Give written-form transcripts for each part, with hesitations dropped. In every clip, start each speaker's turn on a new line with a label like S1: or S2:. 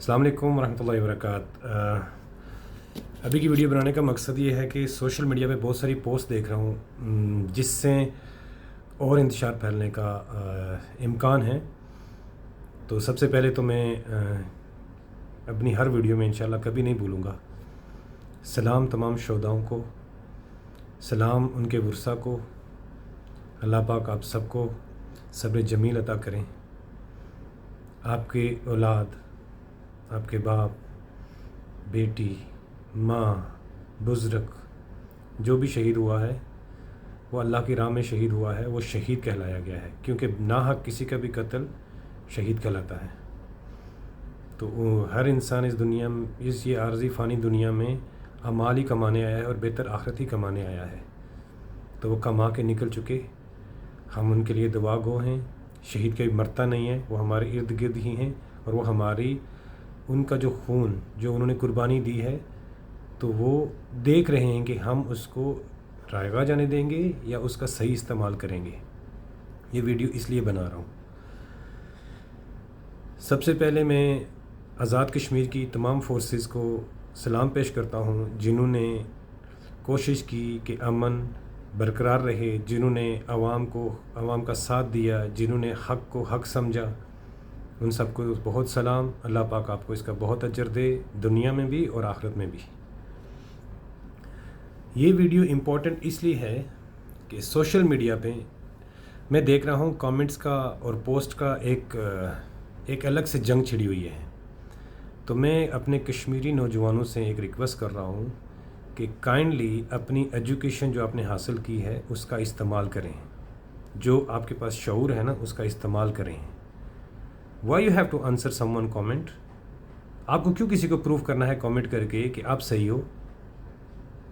S1: अस्सलाम वालेकुम रहमतुल्लाहि व बरकातहू। अभी की वीडियो बनाने का मकसद ये है कि सोशल मीडिया पे बहुत सारी पोस्ट देख रहा हूँ जिससे और इंतशार फैलने का इम्कान है। तो सबसे पहले तो मैं अपनी हर वीडियो में इंशाल्लाह कभी नहीं भूलूँगा, सलाम तमाम शोदाओं को, सलाम उनके वर्सा को। अल्लाह पाक आप सबको सब्र जमील अता करें। आपके औलाद, आपके बाप, बेटी, माँ, बुज़ुर्ग जो भी शहीद हुआ है वो अल्लाह की राह में शहीद हुआ है, वो शहीद कहलाया गया है, क्योंकि नाहक किसी का भी कत्ल शहीद कहलाता है। तो हर इंसान इस दुनिया में, ये आर्ज़ी फ़ानी दुनिया में अमाल ही कमाने आया है और बेहतर आखिरत ही कमाने आया है। तो वो कमा के निकल चुके, हम उनके लिए दुआ गो हैं। शहीद कभी मरता नहीं है, वो हमारे इर्द गिर्द ही हैं और वो हमारी उनका जो खून जो उन्होंने कुर्बानी दी है, तो वो देख रहे हैं कि हम उसको रायगा जाने देंगे या उसका सही इस्तेमाल करेंगे। ये वीडियो इसलिए बना रहा हूँ। सबसे पहले मैं आज़ाद कश्मीर की तमाम फोर्सेस को सलाम पेश करता हूँ, जिन्होंने कोशिश की कि अमन बरकरार रहे, जिन्होंने आवाम का साथ दिया, जिन्होंने हक़ को हक़ समझा, उन सबको बहुत सलाम। अल्लाह पाक आपको इसका बहुत अजर दे, दुनिया में भी और आखिरत में भी। ये वीडियो इम्पोर्टेंट इसलिए है कि सोशल मीडिया पे मैं देख रहा हूँ कमेंट्स का और पोस्ट का एक अलग से जंग छिड़ी हुई है। तो मैं अपने कश्मीरी नौजवानों से एक रिक्वेस्ट कर रहा हूँ कि काइंडली अपनी एजुकेशन जो आपने हासिल की है उसका इस्तेमाल करें, जो आपके पास शऊर है ना उसका इस्तेमाल करें। Why you have to answer someone comment? आपको क्यों किसी को प्रूफ करना है कमेंट करके कि आप सही हो?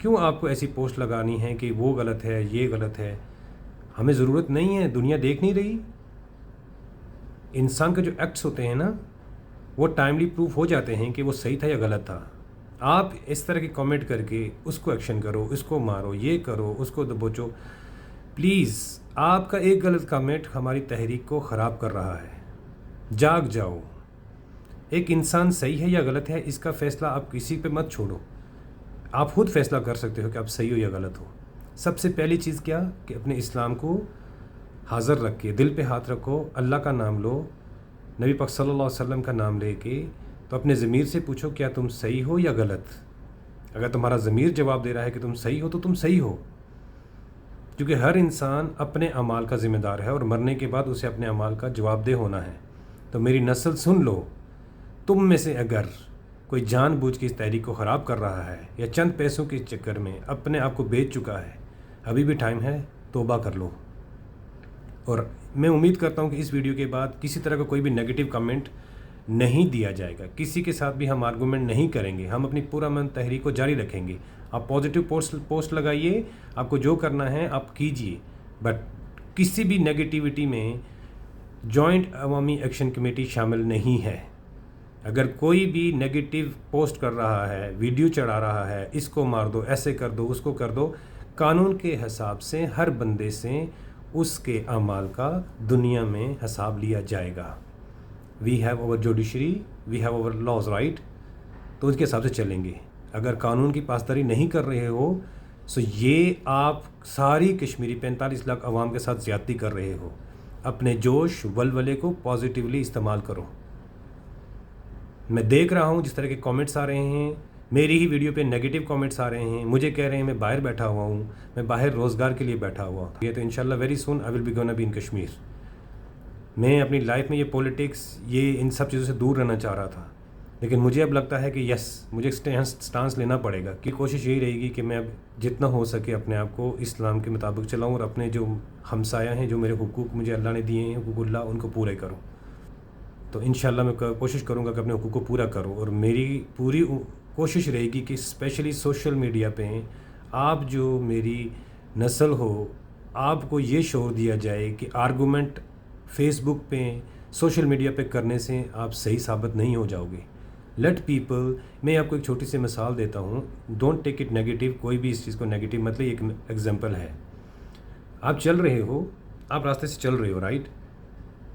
S1: क्यों आपको ऐसी पोस्ट लगानी है कि वो गलत है, ये गलत है? हमें ज़रूरत नहीं है, दुनिया देख नहीं रही। इंसान के जो एक्ट्स होते हैं ना वो टाइमली प्रूफ हो जाते हैं कि वो सही था या गलत था। आप इस तरह की कमेंट करके उसको एक्शन करो, उसको मारो, ये करो, उसको दबोचो। प्लीज़, आपका एक गलत कमेंट हमारी तहरीक को ख़राब कर रहा है। जाग जाओ। एक इंसान सही है या गलत है इसका फ़ैसला आप किसी पे मत छोड़ो। आप खुद फैसला कर सकते हो कि आप सही हो या गलत हो। सबसे पहली चीज़ क्या कि अपने इस्लाम को हाज़िर रख के दिल पे हाथ रखो, अल्लाह का नाम लो, नबी पाक सल्लल्लाहु अलैहि वसल्लम का नाम लेके, तो अपने ज़मीर से पूछो क्या तुम सही हो या गलत। अगर तुम्हारा ज़मीर जवाब दे रहा है कि तुम सही हो तो तुम सही हो, क्योंकि हर इंसान अपने अमाल का ज़िम्मेदार है और मरने के बाद उसे अपने अमाल का जवाबदेह होना है। तो मेरी नस्ल सुन लो, तुम में से अगर कोई जानबूझ के इस तहरीक को ख़राब कर रहा है या चंद पैसों के चक्कर में अपने आप को बेच चुका है, अभी भी टाइम है, तौबा कर लो। और मैं उम्मीद करता हूँ कि इस वीडियो के बाद किसी तरह का कोई भी नेगेटिव कमेंट नहीं दिया जाएगा, किसी के साथ भी हम आर्गूमेंट नहीं करेंगे, हम अपनी पूरा मन तहरीक को जारी रखेंगे। आप पॉजिटिव पोस्ट लगाइए, आपको जो करना है आप कीजिए, बट किसी भी नेगेटिविटी में जॉइंट अवामी एक्शन कमेटी शामिल नहीं है। अगर कोई भी नेगेटिव पोस्ट कर रहा है, वीडियो चढ़ा रहा है, इसको मार दो, ऐसे कर दो, उसको कर दो, कानून के हिसाब से हर बंदे से उसके अमाल का दुनिया में हिसाब लिया जाएगा। We have over judiciary, we have over laws, right? तो उसके हिसाब से चलेंगे। अगर कानून की पासदारी नहीं कर रहे हो तो ये आप सारी कश्मीरी 45 लाख अवाम के साथ ज़्यादती कर रहे हो। अपने जोश वलवले को पॉजिटिवली इस्तेमाल करो। मैं देख रहा हूँ जिस तरह के कमेंट्स आ रहे हैं, मेरी ही वीडियो पे नेगेटिव कमेंट्स आ रहे हैं, मुझे कह रहे हैं मैं बाहर बैठा हुआ हूँ, मैं बाहर रोज़गार के लिए बैठा हुआ हूँ। ये तो इंशाल्लाह very soon I will be gonna be in Kashmir. मैं अपनी लाइफ में ये पॉलिटिक्स, ये इन सब चीज़ों से दूर रहना चाह रहा था, लेकिन मुझे अब लगता है कि यस, मुझे स्टांस लेना पड़ेगा। कि कोशिश यही रहेगी कि मैं अब जितना हो सके अपने आप को इस्लाम के मुताबिक चलाऊँ और अपने जो हमसाया हैं, जो मेरे हुकूक मुझे अल्लाह ने दिए हैं, हुकूकुल्लाह, उनको पूरे करूँ। तो इंशाल्लाह मैं कोशिश करूँगा कि अपने हुकूक को पूरा करूँ। और मेरी पूरी कोशिश रहेगी कि स्पेशली सोशल मीडिया पे आप जो मेरी नस्ल हो, आपको ये शोर दिया जाए कि आर्गूमेंट फेसबुक पे, सोशल मीडिया पे करने से आप सही साबित नहीं हो जाओगे। लेट पीपल, मैं आपको एक छोटी सी मिसाल देता हूँ, डोंट टेक इट नेगेटिव, कोई भी इस चीज़ को नेगेटिव मतलब। एक एग्जांपल है, आप चल रहे हो, आप रास्ते से चल रहे हो, राइट?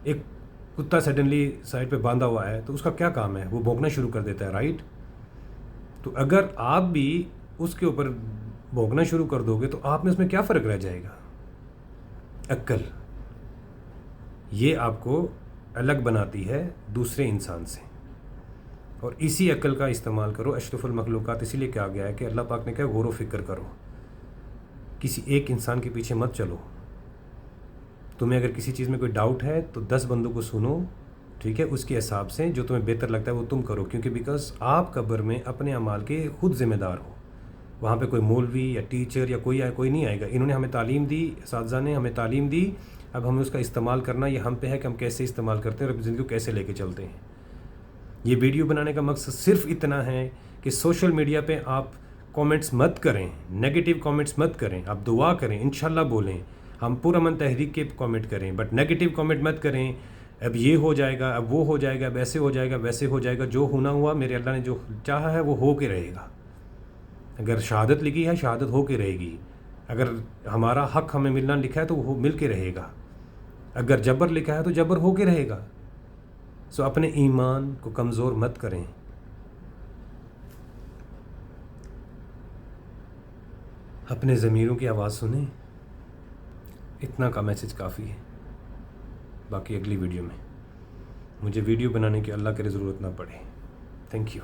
S1: एक کتا سڈنلی سائڈ پہ باندھا ہوا ہے تو اس کا کیا کام ہے؟ وہ بھونکنا شروع کر دیتا ہے، رائٹ؟ تو اگر آپ بھی اس کے اوپر بھونکنا شروع کر دو گے تو آپ میں اس میں کیا فرق رہ جائے گا؟ عقل یہ آپ کو الگ بناتی ہے دوسرے انسان سے، اور اسی عقل کا استعمال کرو۔ اشرف المخلوقات اسی لیے کہا گیا ہے کہ اللہ پاک نے کہا غور و فکر کرو، کسی ایک انسان کے پیچھے مت چلو۔ تمہیں اگر کسی چیز میں کوئی ڈاؤٹ ہے تو 10 بندوں کو سنو، ٹھیک ہے، اس کے حساب سے جو تمہیں بہتر لگتا ہے وہ تم کرو، کیونکہ بیکاز آپ قبر میں اپنے اعمال کے خود ذمہ دار ہو۔ وہاں پہ کوئی مولوی یا ٹیچر یا کوئی نہیں آئے گا۔ انہوں نے ہمیں تعلیم دی، اساتذہ نے ہمیں تعلیم دی، اب ہمیں اس کا استعمال کرنا یہ ہم پہ ہے کہ ہم کیسے استعمال کرتے ہیں اور اپنی زندگی کو کیسے لے کے چلتے ہیں۔ یہ ویڈیو بنانے کا مقصد صرف اتنا ہے کہ سوشل میڈیا پہ آپ کامنٹس مت کریں، نیگیٹو کامنٹس مت کریں، آپ دعا کریں، انشاءاللہ بولیں، ہم پرامن تحریک کے کامنٹ کریں، بٹ نیگیٹو کامنٹ مت کریں۔ اب یہ ہو جائے گا، اب وہ ہو جائے گا، اب ایسے ہو جائے گا، ویسے ہو جائے گا۔ جو ہونا ہوا، میرے اللہ نے جو چاہا ہے وہ ہو کے رہے گا۔ اگر شہادت لکھی ہے، شہادت ہو کے رہے گی۔ اگر ہمارا حق ہمیں ملنا لکھا ہے تو وہ مل کے رہے گا۔ اگر جبر لکھا ہے تو جبر ہو کے رہے گا۔ سو اپنے ایمان کو کمزور مت کریں۔ اپنے ضمیروں کی آواز سنیں۔ اتنا کا میسج کافی ہے، باقی اگلی ویڈیو میں۔ مجھے ویڈیو بنانے کی اللہ کرے ضرورت نہ پڑے۔ Thank you.